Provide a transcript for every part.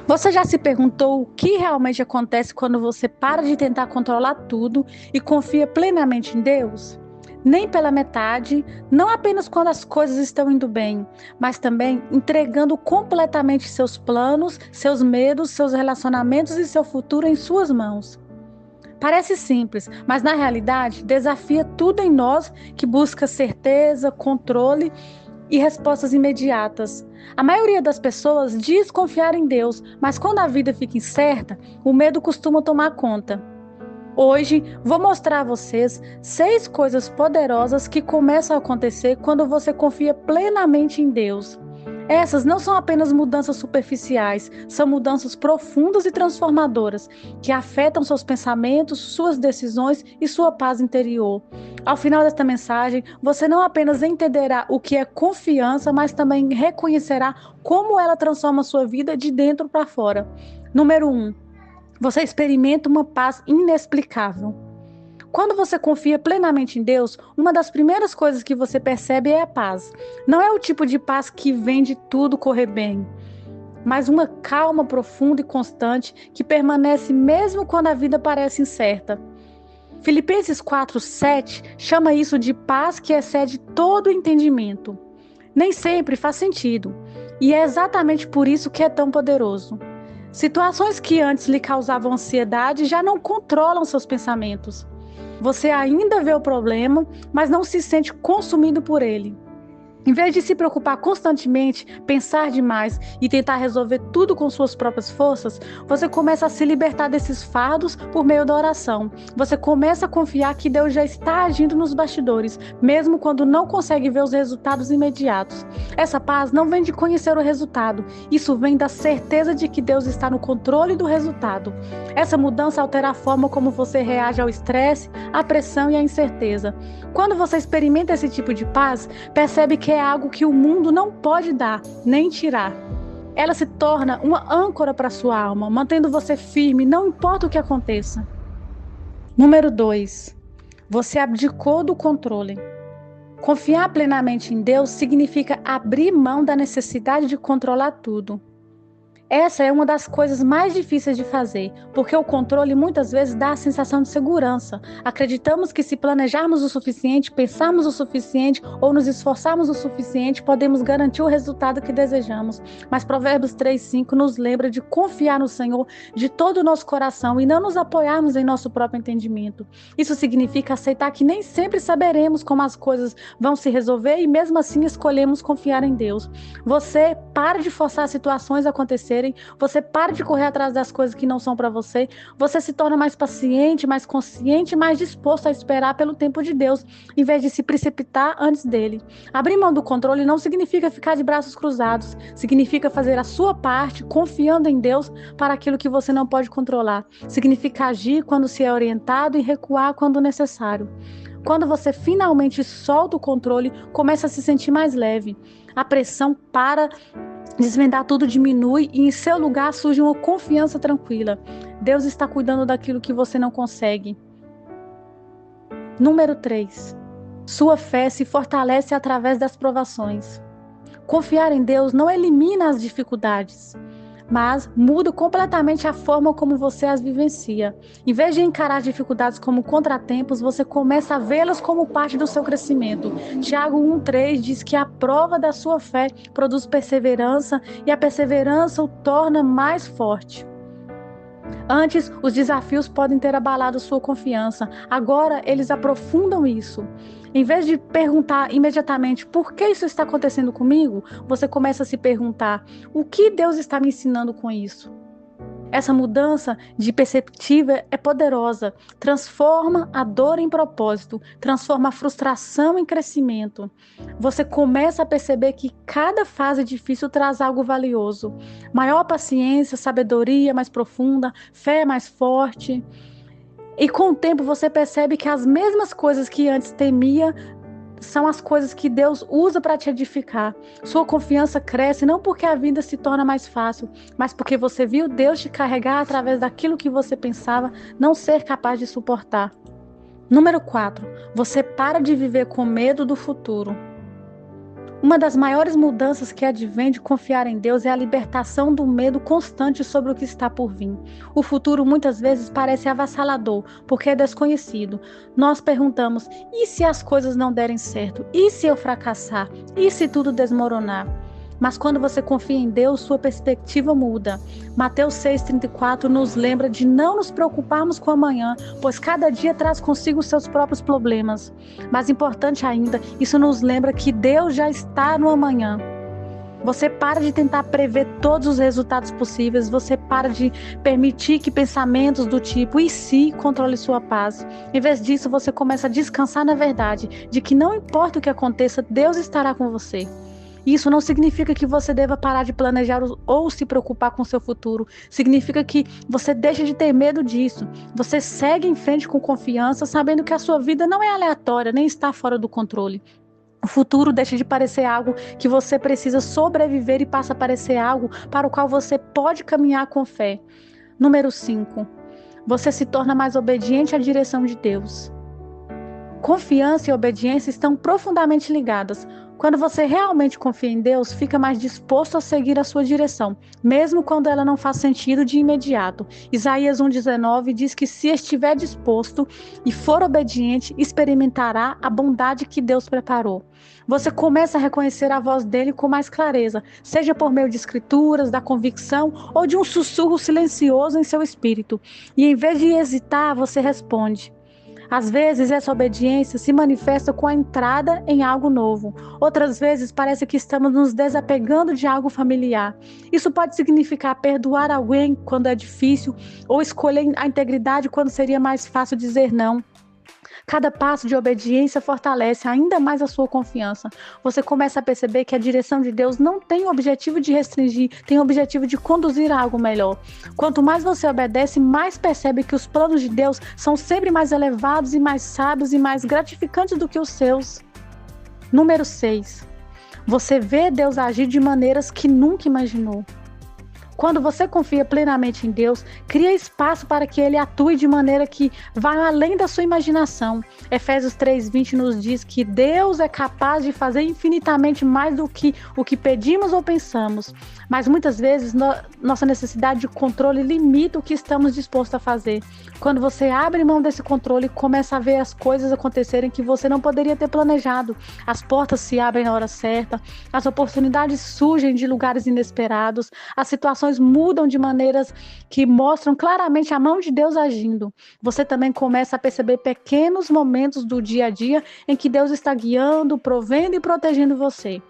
Você já se perguntou o que realmente acontece quando você para de tentar controlar tudo e confia plenamente em Deus? Nem pela metade, não apenas quando as coisas estão indo bem, mas também entregando completamente seus planos, seus medos, seus relacionamentos e seu futuro em suas mãos. Parece simples, mas na realidade desafia tudo em nós que busca certeza, controle e respostas imediatas. A maioria das pessoas diz confiar em Deus, mas quando a vida fica incerta, o medo costuma tomar conta. Hoje vou mostrar a vocês 6 coisas poderosas que começam a acontecer quando você confia plenamente em Deus. Essas não são apenas mudanças superficiais, são mudanças profundas e transformadoras, que afetam seus pensamentos, suas decisões e sua paz interior. Ao final desta mensagem, você não apenas entenderá o que é confiança, mas também reconhecerá como ela transforma a sua vida de dentro para fora. Número 1. Você experimenta uma paz inexplicável. Quando você confia plenamente em Deus, uma das primeiras coisas que você percebe é a paz. Não é o tipo de paz que vem de tudo correr bem, mas uma calma profunda e constante que permanece mesmo quando a vida parece incerta. Filipenses 4:7 chama isso de paz que excede todo o entendimento. Nem sempre faz sentido, e é exatamente por isso que é tão poderoso. Situações que antes lhe causavam ansiedade já não controlam seus pensamentos. Você ainda vê o problema, mas não se sente consumido por ele. Em vez de se preocupar constantemente, pensar demais e tentar resolver tudo com suas próprias forças, você começa a se libertar desses fardos por meio da oração. Você começa a confiar que Deus já está agindo nos bastidores, mesmo quando não consegue ver os resultados imediatos. Essa paz não vem de conhecer o resultado, isso vem da certeza de que Deus está no controle do resultado. Essa mudança altera a forma como você reage ao estresse, à pressão e à incerteza. Quando você experimenta esse tipo de paz, percebe que é algo que o mundo não pode dar, nem tirar. Ela se torna uma âncora para sua alma, mantendo você firme, não importa o que aconteça. Número 2. Você abdicou do controle. Confiar plenamente em Deus significa abrir mão da necessidade de controlar tudo. Essa é uma das coisas mais difíceis de fazer, porque o controle muitas vezes dá a sensação de segurança. Acreditamos que se planejarmos o suficiente, pensarmos o suficiente ou nos esforçarmos o suficiente, podemos garantir o resultado que desejamos. Mas Provérbios 3:5 nos lembra de confiar no Senhor de todo o nosso coração e não nos apoiarmos em nosso próprio entendimento. Isso significa aceitar que nem sempre saberemos como as coisas vão se resolver e mesmo assim escolhemos confiar em Deus. Você para de forçar situações a acontecerem. Você para de correr atrás das coisas que não são para você. Você se torna mais paciente, mais consciente, mais disposto a esperar pelo tempo de Deus, em vez de se precipitar antes dele. Abrir mão do controle não significa ficar de braços cruzados. Significa fazer a sua parte, confiando em Deus para aquilo que você não pode controlar. Significa agir quando se é orientado e recuar quando necessário. Quando você finalmente solta o controle, começa a se sentir mais leve. A pressão para desvendar tudo diminui e em seu lugar surge uma confiança tranquila. Deus está cuidando daquilo que você não consegue. Número 3. Sua fé se fortalece através das provações. Confiar em Deus não elimina as dificuldades, mas muda completamente a forma como você as vivencia. Em vez de encarar dificuldades como contratempos, você começa a vê-las como parte do seu crescimento. Tiago 1:3 diz que a prova da sua fé produz perseverança e a perseverança o torna mais forte. Antes, os desafios podem ter abalado sua confiança. Agora, eles aprofundam isso. Em vez de perguntar imediatamente por que isso está acontecendo comigo, você começa a se perguntar: o que Deus está me ensinando com isso? Essa mudança de perspectiva é poderosa. Transforma a dor em propósito, transforma a frustração em crescimento. Você começa a perceber que cada fase difícil traz algo valioso. Maior paciência, sabedoria mais profunda, fé mais forte. E com o tempo você percebe que as mesmas coisas que antes temia são as coisas que Deus usa para te edificar. Sua confiança cresce não porque a vida se torna mais fácil, mas porque você viu Deus te carregar através daquilo que você pensava não ser capaz de suportar. Número 4. Você para de viver com medo do futuro. Uma das maiores mudanças que advém de confiar em Deus é a libertação do medo constante sobre o que está por vir. O futuro muitas vezes parece avassalador, porque é desconhecido. Nós perguntamos: e se as coisas não derem certo? E se eu fracassar? E se tudo desmoronar? Mas quando você confia em Deus, sua perspectiva muda. Mateus 6,34 nos lembra de não nos preocuparmos com o amanhã, pois cada dia traz consigo seus próprios problemas. Mais importante ainda, isso nos lembra que Deus já está no amanhã. Você para de tentar prever todos os resultados possíveis, você para de permitir que pensamentos do tipo "e se" controle sua paz. Em vez disso, você começa a descansar na verdade, de que não importa o que aconteça, Deus estará com você. Isso não significa que você deva parar de planejar ou se preocupar com o seu futuro. Significa que você deixa de ter medo disso. Você segue em frente com confiança, sabendo que a sua vida não é aleatória, nem está fora do controle. O futuro deixa de parecer algo que você precisa sobreviver e passa a parecer algo para o qual você pode caminhar com fé. Número 5. Você se torna mais obediente à direção de Deus. Confiança e obediência estão profundamente ligadas. Quando você realmente confia em Deus, fica mais disposto a seguir a sua direção, mesmo quando ela não faz sentido de imediato. Isaías 1,19 diz que se estiver disposto e for obediente, experimentará a bondade que Deus preparou. Você começa a reconhecer a voz dele com mais clareza, seja por meio de escrituras, da convicção ou de um sussurro silencioso em seu espírito. E em vez de hesitar, você responde. Às vezes, essa obediência se manifesta com a entrada em algo novo. Outras vezes, parece que estamos nos desapegando de algo familiar. Isso pode significar perdoar alguém quando é difícil ou escolher a integridade quando seria mais fácil dizer não. Cada passo de obediência fortalece ainda mais a sua confiança. Você começa a perceber que a direção de Deus não tem o objetivo de restringir, tem o objetivo de conduzir a algo melhor. Quanto mais você obedece, mais percebe que os planos de Deus são sempre mais elevados e mais sábios e mais gratificantes do que os seus. Número 6. Você vê Deus agir de maneiras que nunca imaginou. Quando você confia plenamente em Deus, cria espaço para que Ele atue de maneira que vai além da sua imaginação. Efésios 3,20 nos diz que Deus é capaz de fazer infinitamente mais do que o que pedimos ou pensamos. Mas muitas vezes nossa necessidade de controle limita o que estamos dispostos a fazer. Quando você abre mão desse controle, começa a ver as coisas acontecerem que você não poderia ter planejado. As portas se abrem na hora certa, as oportunidades surgem de lugares inesperados, as situações mudam de maneiras que mostram claramente a mão de Deus agindo. Você também começa a perceber pequenos momentos do dia a dia em que Deus está guiando, provendo e protegendo você.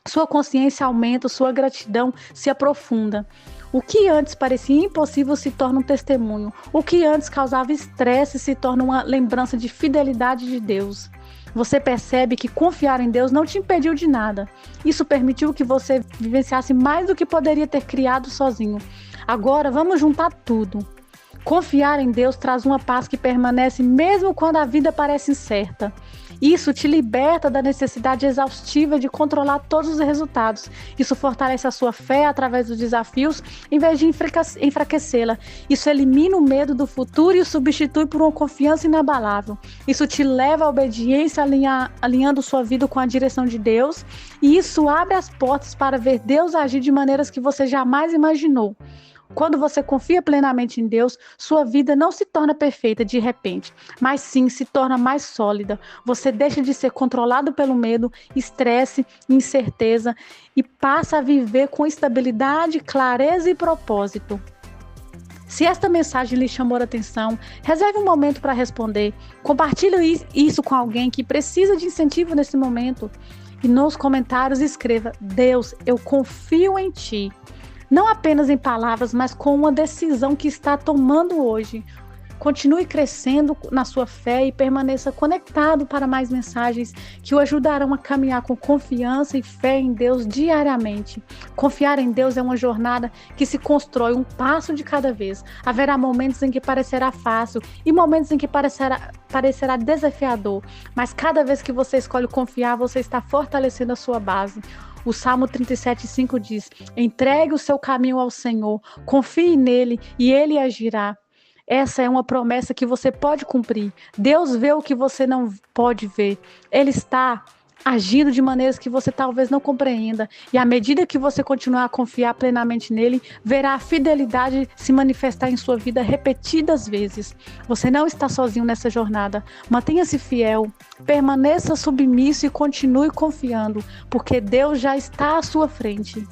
Sua consciência aumenta, sua gratidão se aprofunda. O que antes parecia impossível se torna um testemunho. O que antes causava estresse se torna uma lembrança de fidelidade de Deus. Você percebe que confiar em Deus não te impediu de nada. Isso permitiu que você vivenciasse mais do que poderia ter criado sozinho. Agora vamos juntar tudo. Confiar em Deus traz uma paz que permanece mesmo quando a vida parece incerta. Isso te liberta da necessidade exaustiva de controlar todos os resultados. Isso fortalece a sua fé através dos desafios, em vez de enfraquecê-la. Isso elimina o medo do futuro e o substitui por uma confiança inabalável. Isso te leva à obediência, alinhando sua vida com a direção de Deus. E isso abre as portas para ver Deus agir de maneiras que você jamais imaginou. Quando você confia plenamente em Deus, sua vida não se torna perfeita de repente, mas sim se torna mais sólida. Você deixa de ser controlado pelo medo, estresse, incerteza e passa a viver com estabilidade, clareza e propósito. Se esta mensagem lhe chamou a atenção, reserve um momento para responder. Compartilhe isso com alguém que precisa de incentivo nesse momento. E nos comentários escreva: Deus, eu confio em Ti. Não apenas em palavras, mas com uma decisão que está tomando hoje. Continue crescendo na sua fé e permaneça conectado para mais mensagens que o ajudarão a caminhar com confiança e fé em Deus diariamente. Confiar em Deus é uma jornada que se constrói um passo de cada vez. Haverá momentos em que parecerá fácil e momentos em que parecerá desafiador, mas cada vez que você escolhe confiar, você está fortalecendo a sua base. O Salmo 37,5 diz: entregue o seu caminho ao Senhor, confie nele e ele agirá. Essa é uma promessa que você pode cumprir. Deus vê o que você não pode ver. Ele está agindo de maneiras que você talvez não compreenda. E à medida que você continuar a confiar plenamente nele, verá a fidelidade se manifestar em sua vida repetidas vezes. Você não está sozinho nessa jornada. Mantenha-se fiel, permaneça submisso e continue confiando, porque Deus já está à sua frente.